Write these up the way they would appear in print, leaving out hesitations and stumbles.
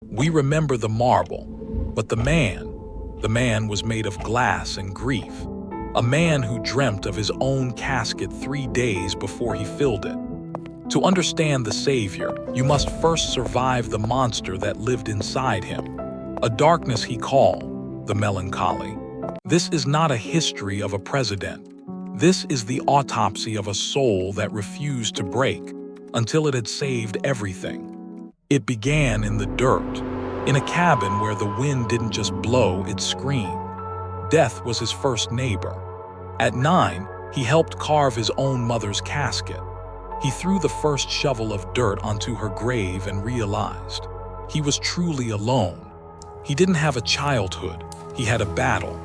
We remember the marble, but the man was made of glass and grief. A man who dreamt of his own casket 3 days before he filled it. To understand the Savior, you must first survive the monster that lived inside him, a darkness he called the melancholy. This is not a history of a president. This is the autopsy of a soul that refused to break until it had saved everything. It began in the dirt, in a cabin where the wind didn't just blow, it screamed. Death was his first neighbor. At 9, he helped carve his own mother's casket. He threw the first shovel of dirt onto her grave and realized he was truly alone. He didn't have a childhood, he had a battle.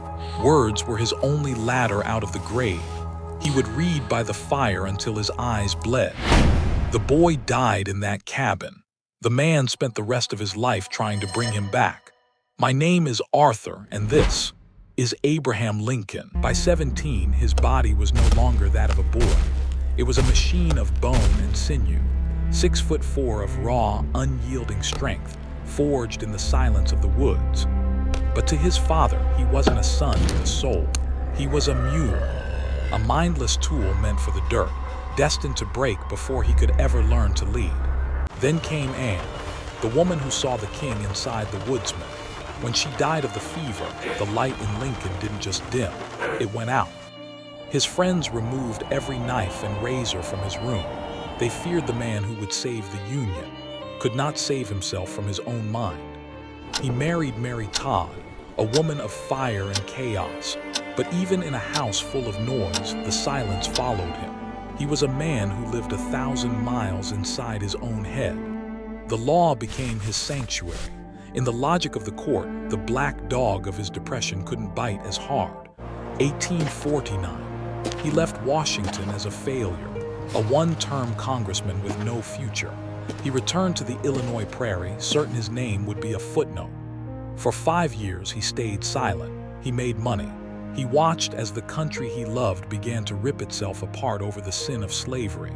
Words were his only ladder out of the grave. He would read by the fire until his eyes bled. The boy died in that cabin. The man spent the rest of his life trying to bring him back. My name is Arthur, and this is Abraham Lincoln. By 17, his body was no longer that of a boy. It was a machine of bone and sinew, 6'4" of raw, unyielding strength, forged in the silence of the woods. But to his father, he wasn't a son with a soul. He was a mule, a mindless tool meant for the dirt, destined to break before he could ever learn to lead. Then came Anne, the woman who saw the king inside the woodsman. When she died of the fever, the light in Lincoln didn't just dim, it went out. His friends removed every knife and razor from his room. They feared the man who would save the Union, could not save himself from his own mind. He married Mary Todd, a woman of fire and chaos, but even in a house full of noise, the silence followed him. He was a man who lived 1,000 miles inside his own head. The law became his sanctuary. In the logic of the court, the black dog of his depression couldn't bite as hard. 1849. He left Washington as a failure, a one-term congressman with no future. He returned to the Illinois prairie, certain his name would be a footnote. For 5 years, he stayed silent. He made money. He watched as the country he loved began to rip itself apart over the sin of slavery.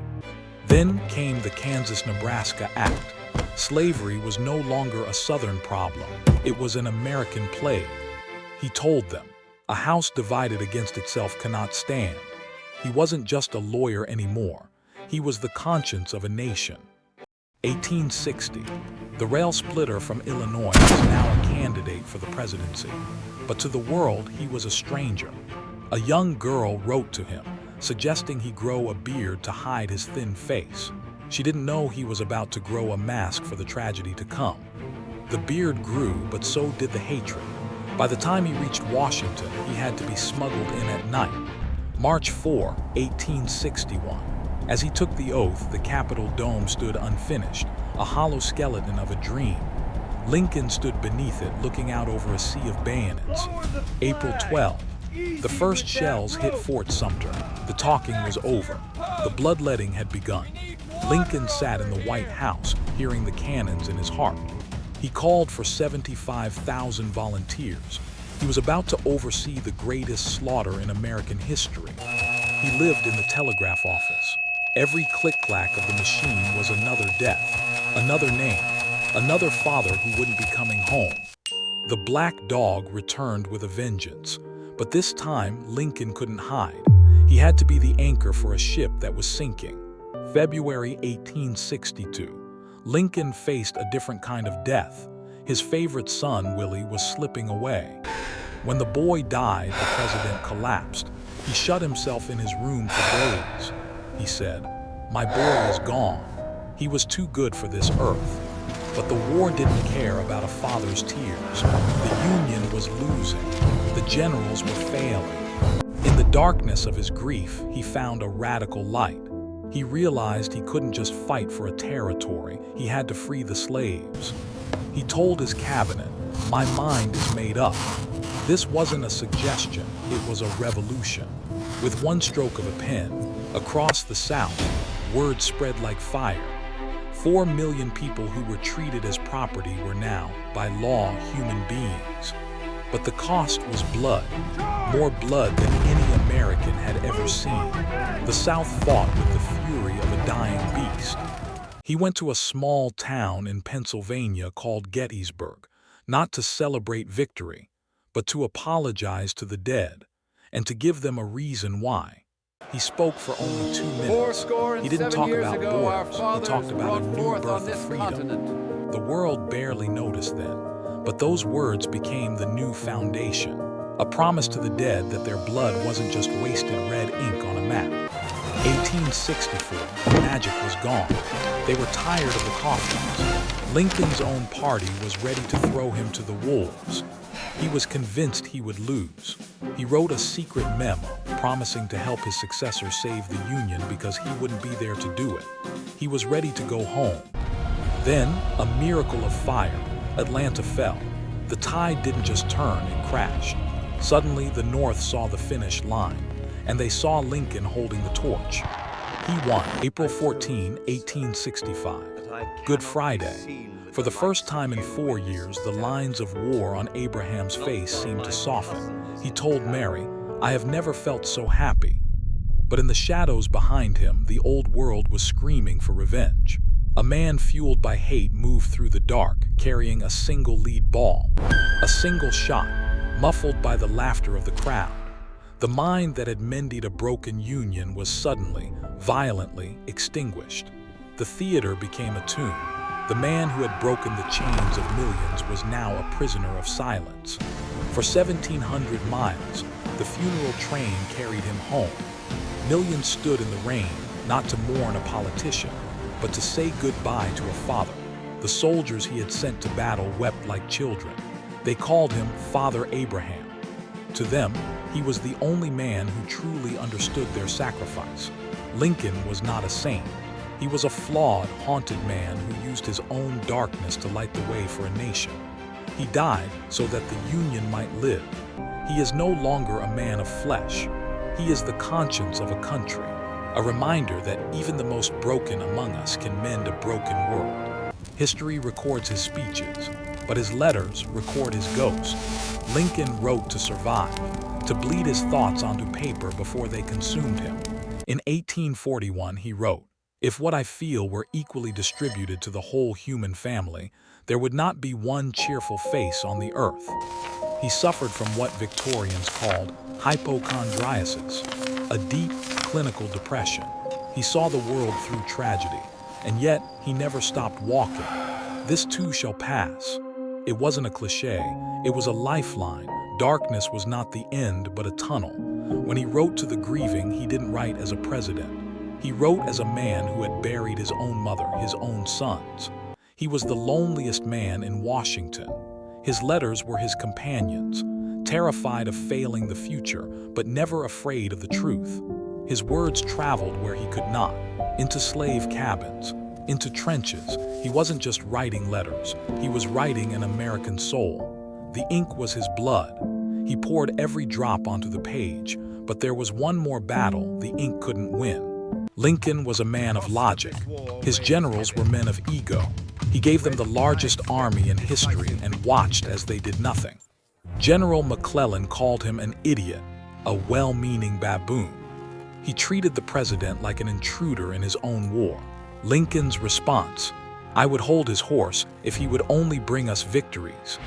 Then came the Kansas-Nebraska Act. Slavery was no longer a Southern problem. It was an American plague. He told them, a house divided against itself cannot stand. He wasn't just a lawyer anymore. He was the conscience of a nation. 1860. The rail splitter from Illinois was now a candidate for the presidency. But to the world, he was a stranger. A young girl wrote to him, suggesting he grow a beard to hide his thin face. She didn't know he was about to grow a mask for the tragedy to come. The beard grew, but so did the hatred. By the time he reached Washington, he had to be smuggled in at night. March 4, 1861. As he took the oath, the Capitol dome stood unfinished, a hollow skeleton of a dream. Lincoln stood beneath it, looking out over a sea of bayonets. April 12. The first shells hit Fort Sumter. The talking was over. The bloodletting had begun. Lincoln sat in the White House, hearing the cannons in his heart. He called for 75,000 volunteers. He was about to oversee the greatest slaughter in American history. He lived in the telegraph office. Every click-clack of the machine was another death, another name, another father who wouldn't be coming home. The black dog returned with a vengeance, but this time Lincoln couldn't hide. He had to be the anchor for a ship that was sinking. February 1862. Lincoln faced a different kind of death. His favorite son, Willie, was slipping away. When the boy died, the president collapsed. He shut himself in his room for days. He said, "My boy is gone. He was too good for this earth." But the war didn't care about a father's tears. The Union was losing. The generals were failing. In the darkness of his grief, he found a radical light. He realized he couldn't just fight for a territory. He had to free the slaves. He told his cabinet, "My mind is made up." This wasn't a suggestion, it was a revolution. With one stroke of a pen, across the South, word spread like fire. 4 million people who were treated as property were now, by law, human beings. But the cost was blood, more blood than any American had ever seen. The South fought with the fury of a dying beast. He went to a small town in Pennsylvania called Gettysburg, not to celebrate victory, but to apologize to the dead and to give them a reason why. He spoke for only 2 minutes. He didn't talk about borders. He talked about a new birth of freedom. The world barely noticed then, but those words became the new foundation, a promise to the dead that their blood wasn't just wasted red ink on a map. 1864, the magic was gone. They were tired of the coffins. Lincoln's own party was ready to throw him to the wolves. He was convinced he would lose. He wrote a secret memo promising to help his successor save the Union because he wouldn't be there to do it. He was ready to go home. Then, a miracle of fire, Atlanta fell. The tide didn't just turn, it crashed. Suddenly, the North saw the finish line, and they saw Lincoln holding the torch. He won, April 14, 1865. Good Friday. For the first time in 4 years, the lines of war on Abraham's face seemed to soften. He told Mary, "I have never felt so happy." But in the shadows behind him, the old world was screaming for revenge. A man fueled by hate moved through the dark, carrying a single lead ball. A single shot, muffled by the laughter of the crowd. The mind that had mended a broken union was suddenly, violently extinguished. The theater became a tomb. The man who had broken the chains of millions was now a prisoner of silence. For 1,700 miles, the funeral train carried him home. Millions stood in the rain, not to mourn a politician, but to say goodbye to a father. The soldiers he had sent to battle wept like children. They called him Father Abraham. To them, he was the only man who truly understood their sacrifice. Lincoln was not a saint. He was a flawed, haunted man who used his own darkness to light the way for a nation. He died so that the Union might live. He is no longer a man of flesh. He is the conscience of a country, a reminder that even the most broken among us can mend a broken world. History records his speeches, but his letters record his ghost. Lincoln wrote to survive, to bleed his thoughts onto paper before they consumed him. In 1841, he wrote, "If what I feel were equally distributed to the whole human family, there would not be one cheerful face on the earth." He suffered from what Victorians called hypochondriasis, a deep, clinical depression. He saw the world through tragedy, and yet he never stopped walking. This too shall pass. It wasn't a cliché, it was a lifeline. Darkness was not the end, but a tunnel. When he wrote to the grieving, he didn't write as a president. He wrote as a man who had buried his own mother, his own sons. He was the loneliest man in Washington. His letters were his companions, terrified of failing the future, but never afraid of the truth. His words traveled where he could not, into slave cabins, into trenches. He wasn't just writing letters, he was writing an American soul. The ink was his blood. He poured every drop onto the page, but there was one more battle the ink couldn't win. Lincoln was a man of logic. His generals were men of ego. He gave them the largest army in history and watched as they did nothing. General McClellan called him an idiot, a well-meaning baboon. He treated the president like an intruder in his own war. Lincoln's response: "I would hold his horse if he would only bring us victories."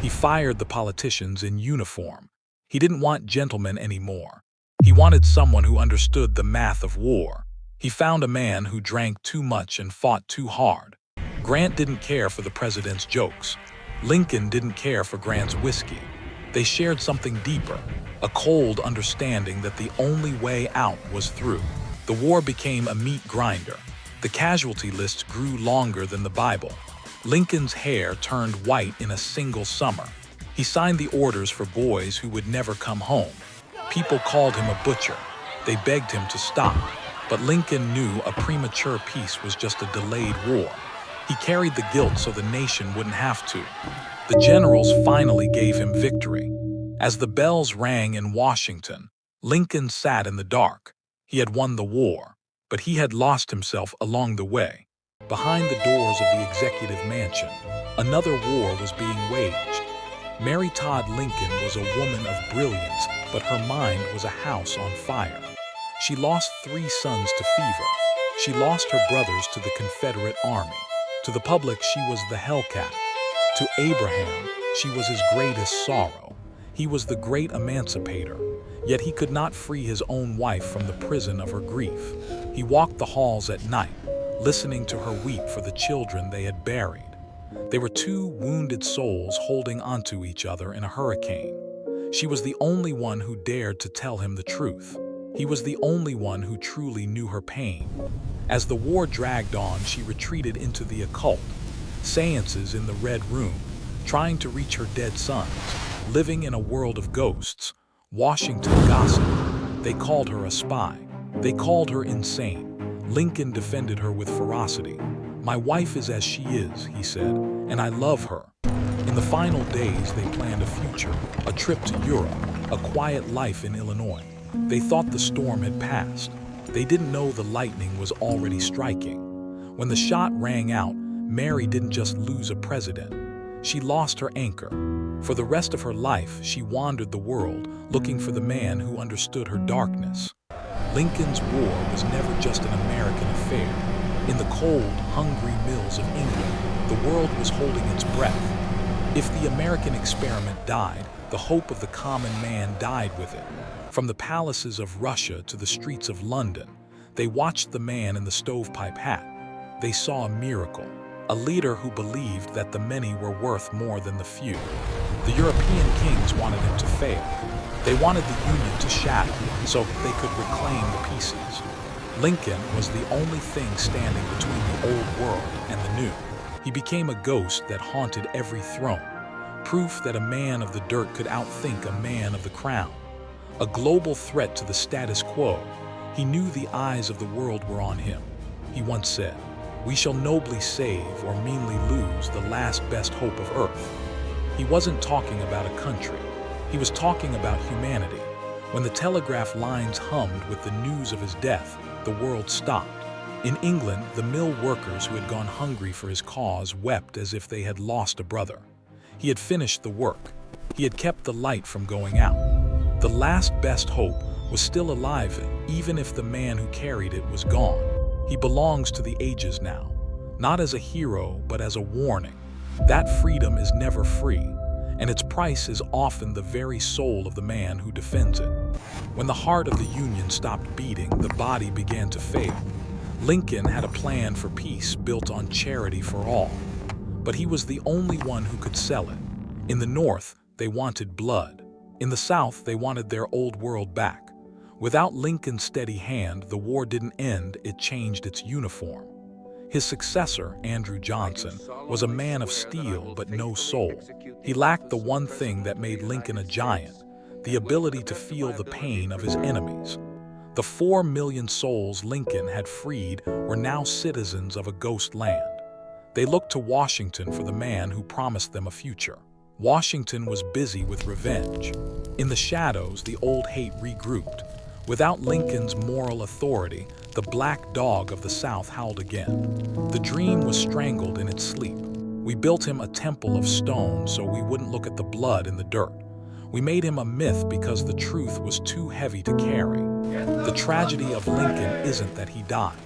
He fired the politicians in uniform. He didn't want gentlemen anymore. He wanted someone who understood the math of war. He found a man who drank too much and fought too hard. Grant didn't care for the president's jokes. Lincoln didn't care for Grant's whiskey. They shared something deeper, a cold understanding that the only way out was through. The war became a meat grinder. The casualty lists grew longer than the Bible. Lincoln's hair turned white in a single summer. He signed the orders for boys who would never come home. People called him a butcher. They begged him to stop. But Lincoln knew a premature peace was just a delayed war. He carried the guilt so the nation wouldn't have to. The generals finally gave him victory. As the bells rang in Washington, Lincoln sat in the dark. He had won the war, but he had lost himself along the way. Behind the doors of the executive mansion, another war was being waged. Mary Todd Lincoln was a woman of brilliance, but her mind was a house on fire. She lost 3 sons to fever. She lost her brothers to the Confederate Army. To the public, she was the Hellcat. To Abraham, she was his greatest sorrow. He was the great emancipator, yet he could not free his own wife from the prison of her grief. He walked the halls at night, listening to her weep for the children they had buried. They were two wounded souls holding onto each other in a hurricane. She was the only one who dared to tell him the truth. He was the only one who truly knew her pain. As the war dragged on, she retreated into the occult, seances in the Red Room, trying to reach her dead sons, living in a world of ghosts. Washington gossiped. They called her a spy. They called her insane. Lincoln defended her with ferocity. "My wife is as she is," he said, "and I love her." In the final days, they planned a future, a trip to Europe, a quiet life in Illinois. They thought the storm had passed. They didn't know the lightning was already striking. When the shot rang out, Mary didn't just lose a president. She lost her anchor. For the rest of her life, she wandered the world, looking for the man who understood her darkness. Lincoln's war was never just an American affair. In the cold, hungry mills of England, the world was holding its breath. If the American experiment died, the hope of the common man died with it. From the palaces of Russia to the streets of London, they watched the man in the stovepipe hat. They saw a miracle, a leader who believed that the many were worth more than the few. The European kings wanted him to fail. They wanted the Union to shatter so they could reclaim the pieces. Lincoln was the only thing standing between the old world and the new. He became a ghost that haunted every throne, proof that a man of the dirt could outthink a man of the crown. A global threat to the status quo, he knew the eyes of the world were on him. He once said, "We shall nobly save or meanly lose the last best hope of earth." He wasn't talking about a country. He was talking about humanity. When the telegraph lines hummed with the news of his death, the world stopped. In England, the mill workers who had gone hungry for his cause wept as if they had lost a brother. He had finished the work. He had kept the light from going out. The last best hope was still alive, even if the man who carried it was gone. He belongs to the ages now, not as a hero, but as a warning. That freedom is never free, and its price is often the very soul of the man who defends it. When the heart of the Union stopped beating, the body began to fail. Lincoln had a plan for peace built on charity for all, but he was the only one who could sell it. In the North, they wanted blood. In the South, they wanted their old world back. Without Lincoln's steady hand, the war didn't end, it changed its uniform. His successor, Andrew Johnson, was a man of steel but no soul. He lacked the one thing that made Lincoln a giant, the ability to feel the pain of his enemies. The 4 million souls Lincoln had freed were now citizens of a ghost land. They looked to Washington for the man who promised them a future. Washington was busy with revenge. In the shadows, the old hate regrouped. Without Lincoln's moral authority, the black dog of the South howled again. The dream was strangled in its sleep. We built him a temple of stone so we wouldn't look at the blood in the dirt. We made him a myth because the truth was too heavy to carry. The tragedy of Lincoln isn't that he died.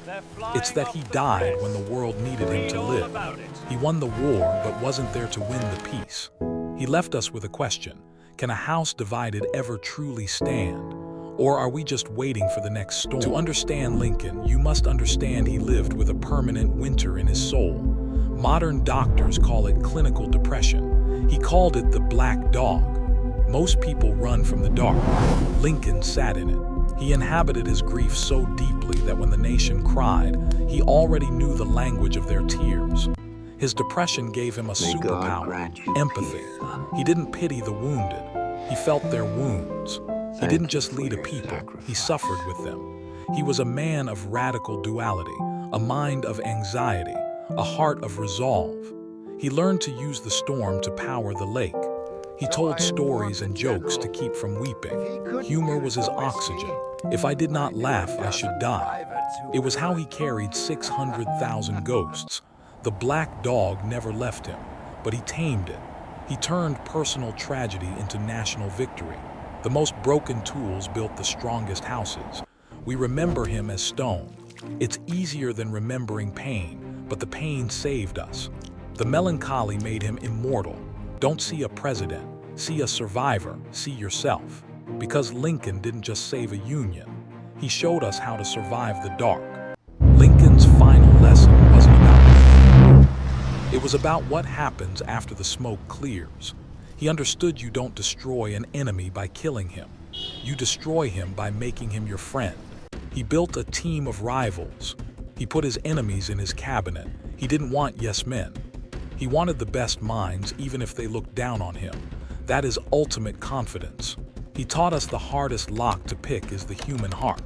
It's that he died when the world needed him to live. He won the war but wasn't there to win the peace. He left us with a question: can a house divided ever truly stand? Or are we just waiting for the next storm? To understand Lincoln, you must understand he lived with a permanent winter in his soul. Modern doctors call it clinical depression. He called it the black dog. Most people run from the dark. Lincoln sat in it. He inhabited his grief so deeply that when the nation cried, he already knew the language of their tears. His depression gave him a superpower, empathy. He didn't pity the wounded. He felt their wounds. He didn't just lead a people, he suffered with them. He was a man of radical duality, a mind of anxiety, a heart of resolve. He learned to use the storm to power the lake. He told stories and jokes to keep from weeping. Humor was his oxygen. If I did not laugh, I should die. It was how he carried 600,000 ghosts. The black dog never left him, but he tamed it. He turned personal tragedy into national victory. The most broken tools built the strongest houses. We remember him as stone, It's easier than remembering pain, but the pain saved us. The melancholy made him immortal. Don't see a president, see a survivor, see yourself. Because Lincoln didn't just save a union, he showed us how to survive the dark. Lincoln's final lesson wasn't about winning. It was about what happens after the smoke clears. He understood you don't destroy an enemy by killing him. You destroy him by making him your friend. He built a team of rivals. He put his enemies in his cabinet. He didn't want yes men. He wanted the best minds, even if they looked down on him. That is ultimate confidence. He taught us the hardest lock to pick is the human heart.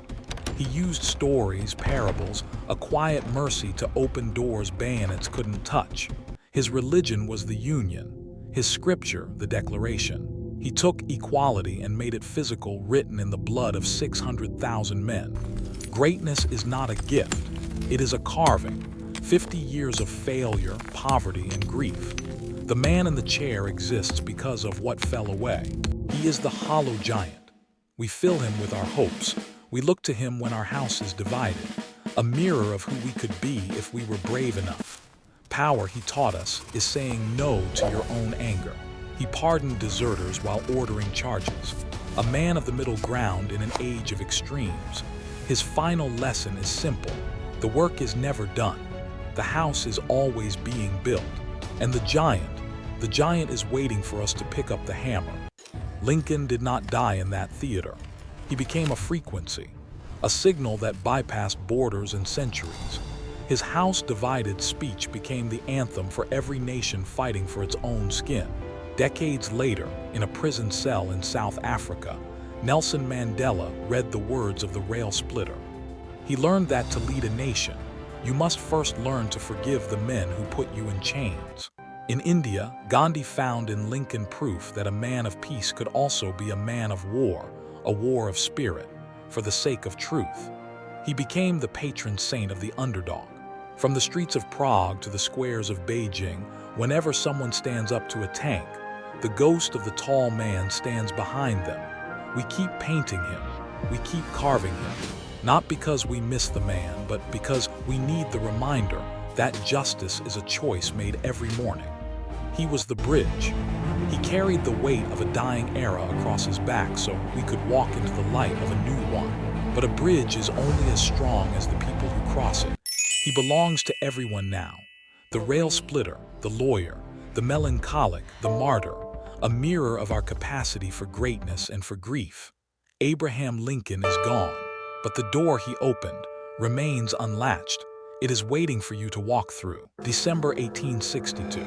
He used stories, parables, a quiet mercy to open doors bayonets couldn't touch. His religion was the Union. His scripture, the Declaration. He took equality and made it physical, written in the blood of 600,000 men. Greatness is not a gift. It is a carving. 50 years of failure, poverty, and grief. The man in the chair exists because of what fell away. He is the hollow giant. We fill him with our hopes. We look to him when our house is divided. A mirror of who we could be if we were brave enough. Power, he taught us, is saying no to your own anger. He pardoned deserters while ordering charges. A man of the middle ground in an age of extremes. His final lesson is simple. The work is never done. The house is always being built. And the giant is waiting for us to pick up the hammer. Lincoln did not die in that theater. He became a frequency, a signal that bypassed borders and centuries. His house-divided speech became the anthem for every nation fighting for its own skin. Decades later, in a prison cell in South Africa, Nelson Mandela read the words of the rail splitter. He learned that to lead a nation, you must first learn to forgive the men who put you in chains. In India, Gandhi found in Lincoln proof that a man of peace could also be a man of war, a war of spirit, for the sake of truth. He became the patron saint of the underdog. From the streets of Prague to the squares of Beijing, whenever someone stands up to a tank, the ghost of the tall man stands behind them. We keep painting him. We keep carving him. Not because we miss the man, but because we need the reminder that justice is a choice made every morning. He was the bridge. He carried the weight of a dying era across his back so we could walk into the light of a new one. But a bridge is only as strong as the people who cross it. He belongs to everyone now. The rail splitter, the lawyer, the melancholic, the martyr, a mirror of our capacity for greatness and for grief. Abraham Lincoln is gone, but the door he opened remains unlatched. It is waiting for you to walk through. December 1862.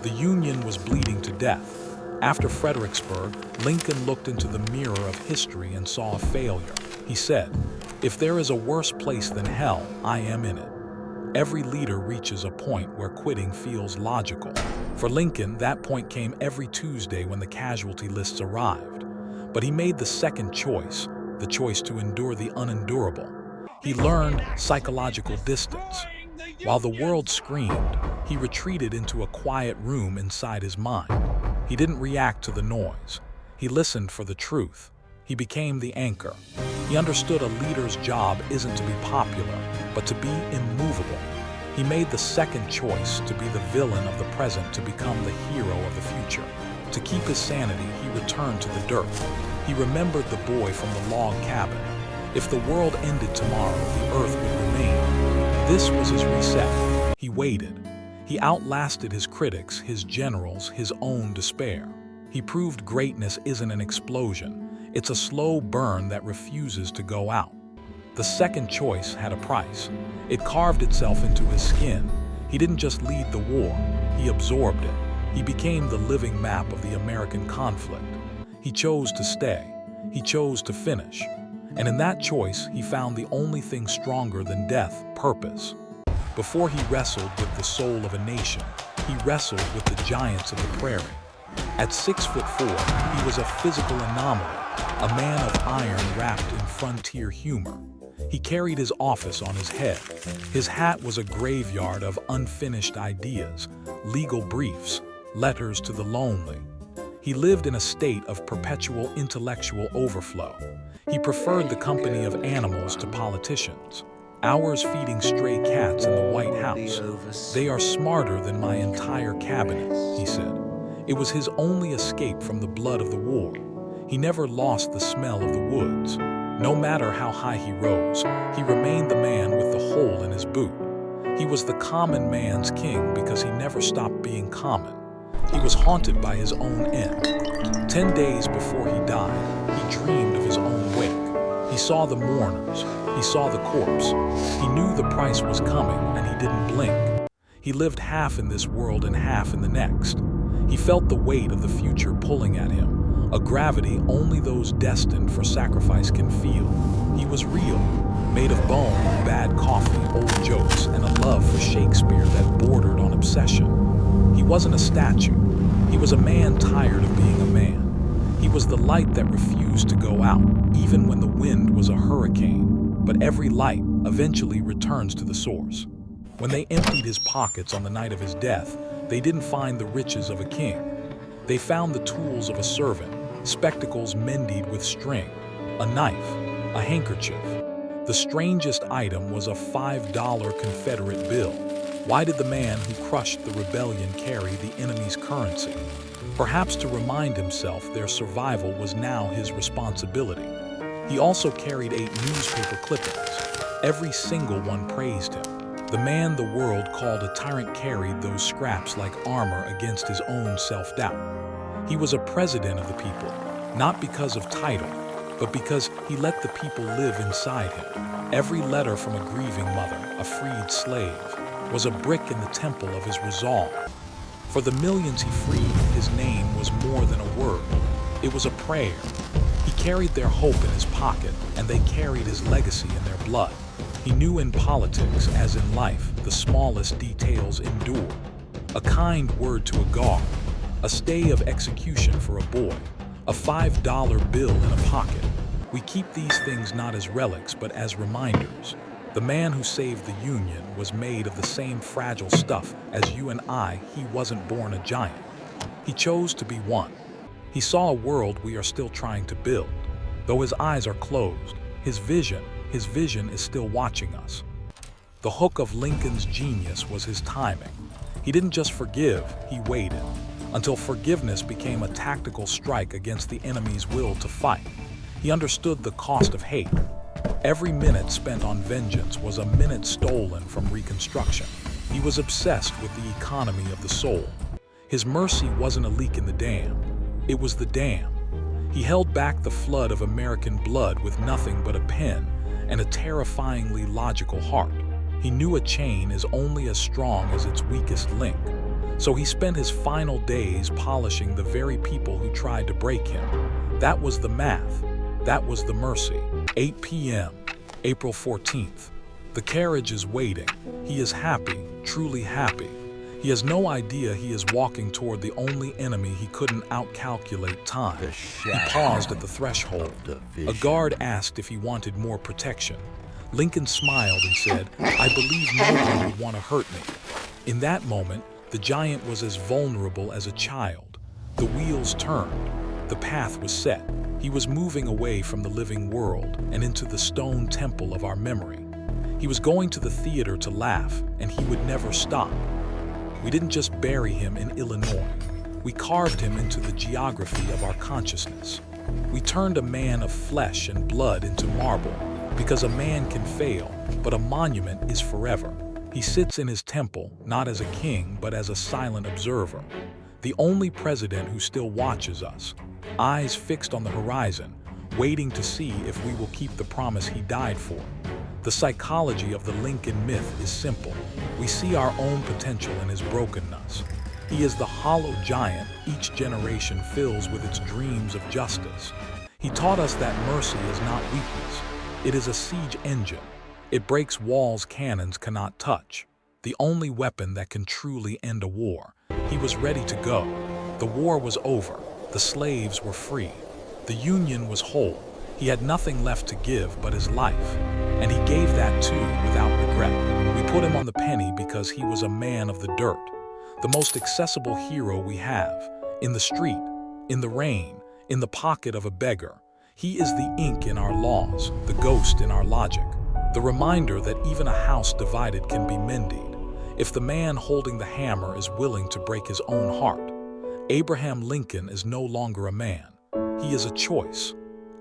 The Union was bleeding to death. After Fredericksburg, Lincoln looked into the mirror of history and saw a failure. He said, "If there is a worse place than hell, I am in it." Every leader reaches a point where quitting feels logical. For Lincoln, that point came every Tuesday when the casualty lists arrived. But he made the second choice, the choice to endure the unendurable. He learned psychological distance. While the world screamed, he retreated into a quiet room inside his mind. He didn't react to the noise. He listened for the truth. He became the anchor. He understood a leader's job isn't to be popular, but to be immovable. He made the second choice to be the villain of the present, to become the hero of the future. To keep his sanity, he returned to the dirt. He remembered the boy from the log cabin. If the world ended tomorrow, the earth would remain. This was his reset. He waited. He outlasted his critics, his generals, his own despair. He proved greatness isn't an explosion. It's a slow burn that refuses to go out. The second choice had a price. It carved itself into his skin. He didn't just lead the war, he absorbed it. He became the living map of the American conflict. He chose to stay. He chose to finish. And in that choice, he found the only thing stronger than death: purpose. Before he wrestled with the soul of a nation, he wrestled with the giants of the prairie. At 6'4", he was a physical anomaly, a man of iron wrapped in frontier humor. He carried his office on his head. His hat was a graveyard of unfinished ideas, legal briefs, letters to the lonely. He lived in a state of perpetual intellectual overflow. He preferred the company of animals to politicians. Hours feeding stray cats in the White House. They are smarter than my entire cabinet, he said. It was his only escape from the blood of the war. He never lost the smell of the woods. No matter how high he rose, he remained the man with the hole in his boot. He was the common man's king because he never stopped being common. He was haunted by his own end. 10 days before he died, he dreamed of his own wake. He saw the mourners. He saw the corpse. He knew the price was coming, and he didn't blink. He lived half in this world and half in the next. He felt the weight of the future pulling at him, a gravity only those destined for sacrifice can feel. He was real, made of bone, bad coffee, old jokes, and a love for Shakespeare that bordered on obsession. He wasn't a statue. He was a man tired of being a man. He was the light that refused to go out, even when the wind was a hurricane. But every light eventually returns to the source. When they emptied his pockets on the night of his death, they didn't find the riches of a king. They found the tools of a servant, spectacles mended with string, a knife, a handkerchief. The strangest item was a $5 Confederate bill. Why did the man who crushed the rebellion carry the enemy's currency? Perhaps to remind himself their survival was now his responsibility. He also carried 8 newspaper clippings. Every single one praised him. The man the world called a tyrant carried those scraps like armor against his own self-doubt. He was a president of the people, not because of title, but because he let the people live inside him. Every letter from a grieving mother, a freed slave, was a brick in the temple of his resolve. For the millions he freed, his name was more than a word. It was a prayer. He carried their hope in his pocket, and they carried his legacy in their blood. He knew in politics, as in life, the smallest details endure. A kind word to a guard, a stay of execution for a boy, a $5 bill in a pocket. We keep these things not as relics, but as reminders. The man who saved the Union was made of the same fragile stuff as you and I. He wasn't born a giant. He chose to be one. He saw a world we are still trying to build. Though his eyes are closed, his vision is still watching us. The hook of Lincoln's genius was his timing. He didn't just forgive, he waited, until forgiveness became a tactical strike against the enemy's will to fight. He understood the cost of hate. Every minute spent on vengeance was a minute stolen from Reconstruction. He was obsessed with the economy of the soul. His mercy wasn't a leak in the dam. It was the dam. He held back the flood of American blood with nothing but a pen and a terrifyingly logical heart. He knew a chain is only as strong as its weakest link. So he spent his final days polishing the very people who tried to break him. That was the math. That was the mercy. 8 p.m., April 14th. The carriage is waiting. He is happy, truly happy. He has no idea he is walking toward the only enemy he couldn't outcalculate: time. He paused at the threshold. A guard asked if he wanted more protection. Lincoln smiled and said, "I believe no one would want to hurt me." In that moment, the giant was as vulnerable as a child. The wheels turned. The path was set. He was moving away from the living world and into the stone temple of our memory. He was going to the theater to laugh, and he would never stop. We didn't just bury him in Illinois. We carved him into the geography of our consciousness. We turned a man of flesh and blood into marble, because a man can fail, but a monument is forever. He sits in his temple, not as a king, but as a silent observer. The only president who still watches us, eyes fixed on the horizon, waiting to see if we will keep the promise he died for. The psychology of the Lincoln myth is simple. We see our own potential in his brokenness. He is the hollow giant each generation fills with its dreams of justice. He taught us that mercy is not weakness. It is a siege engine. It breaks walls cannons cannot touch. The only weapon that can truly end a war. He was ready to go. The war was over. The slaves were free. The Union was whole. He had nothing left to give but his life. And he gave that too without regret. We put him on the penny because he was a man of the dirt. The most accessible hero we have. In the street, in the rain, in the pocket of a beggar. He is the ink in our laws, the ghost in our logic. The reminder that even a house divided can be mended if the man holding the hammer is willing to break his own heart. Abraham Lincoln is no longer a man. He is a choice.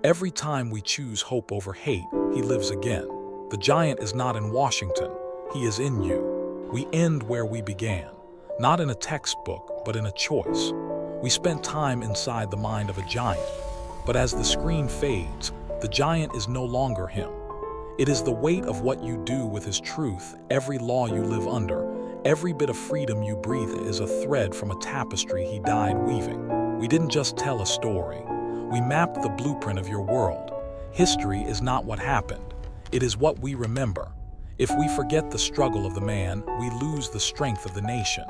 Every time we choose hope over hate, he lives again. The giant is not in Washington. He is in you. We end where we began, not in a textbook, but in a choice. We spent time inside the mind of a giant, but as the screen fades, the giant is no longer him. It is the weight of what you do with his truth, every law you live under, every bit of freedom you breathe is a thread from a tapestry he died weaving. We didn't just tell a story. We mapped the blueprint of your world. History is not what happened. It is what we remember. If we forget the struggle of the man, we lose the strength of the nation.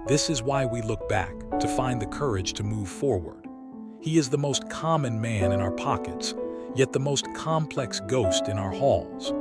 This is why we look back, to find the courage to move forward. He is the most common man in our pockets, yet the most complex ghost in our halls.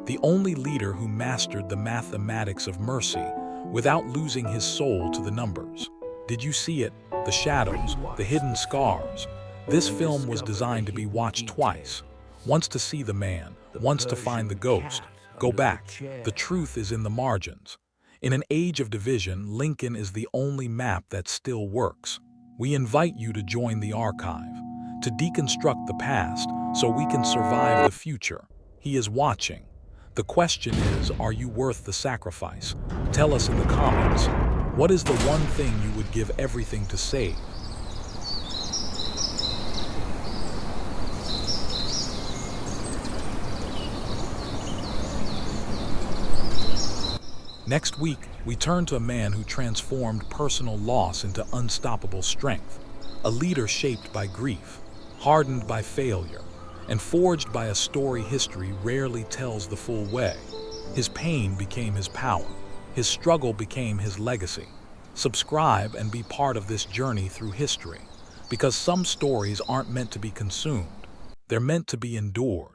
The only leader who mastered the mathematics of mercy without losing his soul to the numbers. Did you see it? The shadows, the hidden scars. This film was designed to be watched twice. Once to see the man, once to find the ghost. Go back. The truth is in the margins. In an age of division, Lincoln is the only map that still works. We invite you to join the archive, to deconstruct the past so we can survive the future. He is watching. The question is, are you worth the sacrifice? Tell us in the comments. What is the one thing you would give everything to save? Next week, we turn to a man who transformed personal loss into unstoppable strength, a leader shaped by grief, hardened by failure, and forged by a story history rarely tells the full way. His pain became his power. His struggle became his legacy. Subscribe and be part of this journey through history, because some stories aren't meant to be consumed. They're meant to be endured.